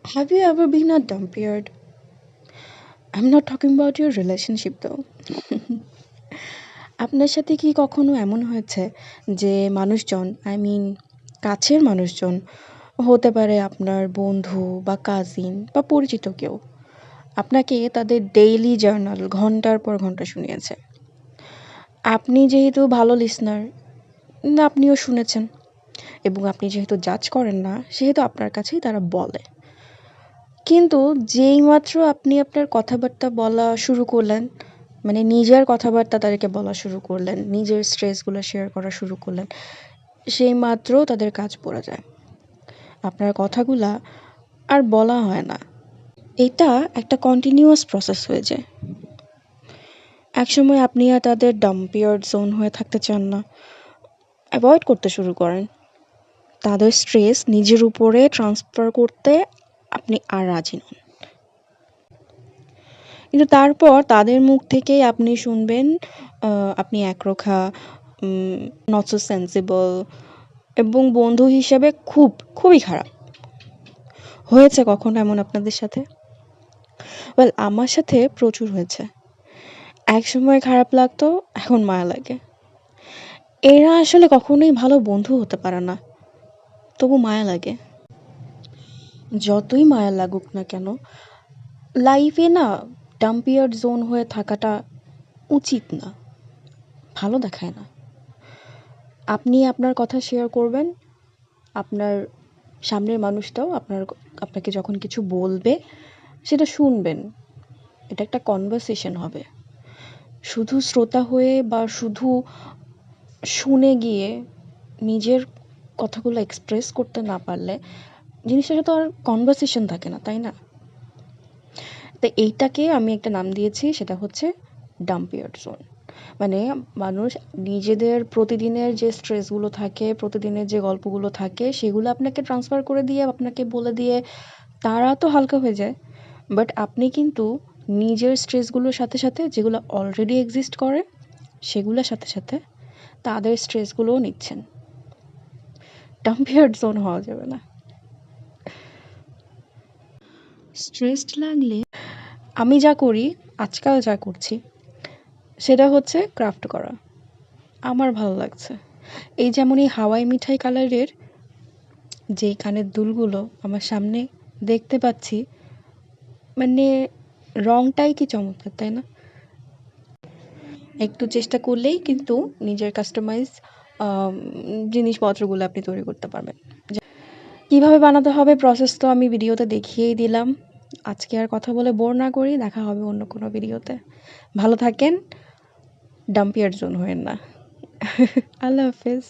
Have you ever been a dumb period? I'm not talking about your relationship though. আপনার সাথে কি কখনো এমন হয়েছে যে মানুষজন, কাছের মানুষজন হতে পারে আপনার বন্ধু বা কাজিন বা পরিচিত কেউ, আপনাকে তাদের ডেইলি জার্নাল ঘন্টার পর ঘন্টা শুনিয়েছে। আপনি যেহেতু ভালো লিসনার, আপনিও শুনেছেন, এবং আপনি যেহেতু জাজ করেন না, সেহেতু আপনার কাছেই তারা বলে। কিন্তু যেইমাত্র আপনি আপনার কথাবার্তা বলা শুরু করলেন, মানে নিজের কথাবার্তা তাদেরকে বলা শুরু করলেন, নিজের স্ট্রেসগুলো শেয়ার করা শুরু করলেন, সেই মাত্র তাদের কাজ পড়ে যায়। আপনার কথাগুলা আর বলা হয় না। এটা একটা কন্টিনিউয়াস প্রসেস হয়ে যায়। একসময় আপনি আর তাদের ডাম্পিয়ার্ড জোন হয়ে থাকতে চান না, অ্যাভয়েড করতে শুরু করেন। তাদের স্ট্রেস নিজের উপরে ট্রান্সফার করতে আপনি আর রাজি নন। কিন্তু তারপর তাদের মুখ থেকেই আপনি শুনবেন আপনি একরোখা, নট সো সেন্সিবল, এবং বন্ধু হিসেবে খুবই খারাপ। হয়েছে কখনো এমন আপনাদের সাথে? ওয়েল, আমার সাথে প্রচুর হয়েছে। একসময় খারাপ লাগতো, এখন মায়া লাগে। এরা আসলে কখনোই ভালো বন্ধু হতে পারে না, তবু মায়া লাগে। যতই মায়া লাগুক না কেন, লাইফে না ডাম্পিয়ার জোন হয়ে থাকাটা উচিত না, ভালো দেখায় না। আপনি আপনার কথা শেয়ার করবেন, আপনার সামনের মানুষটাও আপনাকে যখন কিছু বলবে সেটা শুনবেন। এটা একটা কনভারসেশন হবে। শুধু শ্রোতা হয়ে বা শুধু শুনে গিয়ে নিজের কথাগুলো এক্সপ্রেস করতে না পারলে জিনিসটা তো আর কনভারসেশন থাকে না, তাই না? তো এইটাকে আমি একটা নাম দিয়েছি, সেটা হচ্ছে ডাম্পিয়ার জোন। মানে মানুষ নিজেদের প্রতিদিনের যে স্ট্রেসগুলো থাকে, প্রতিদিনের যে গল্পগুলো থাকে, সেগুলো আপনাকে ট্রান্সফার করে দিয়ে, আপনাকে বলে দিয়ে তারা তো হালকা হয়ে যায়। বাট আপনি কিন্তু নিজের স্ট্রেসগুলোর সাথে সাথে, যেগুলো অলরেডি এক্সিস্ট করে, সেগুলোর সাথে সাথে তাদের স্ট্রেসগুলোও নিচ্ছেন। ডাম্পিয়ার জোন হওয়া যাবে না। স্ট্রেসড লাগলে আমি যা করি, আজকাল যা করছি, সেটা হচ্ছে ক্রাফট করা। আমার ভালো লাগছে। এই যেমন এই হাওয়াই মিঠাই কালারের যেই কানের দুলগুলো আমার সামনে দেখতে পাচ্ছি, মানে রংটাই কি চমৎকার, তাই না? একটু চেষ্টা করলেই কিন্তু নিজের কাস্টমাইজ জিনিসপত্রগুলো আপনি তৈরি করতে পারবেন। কিভাবে বানাতে হবে প্রসেস তো আমি ভিডিওতে দেখিয়েই দিলাম। আজকে আর কথা বলে বোর না করি, দেখা হবে অন্য কোনো ভিডিওতে। ভালো থাকেন, ডাম্পিয়ার জোন হয়েন না। আল্লাহ হাফেজ।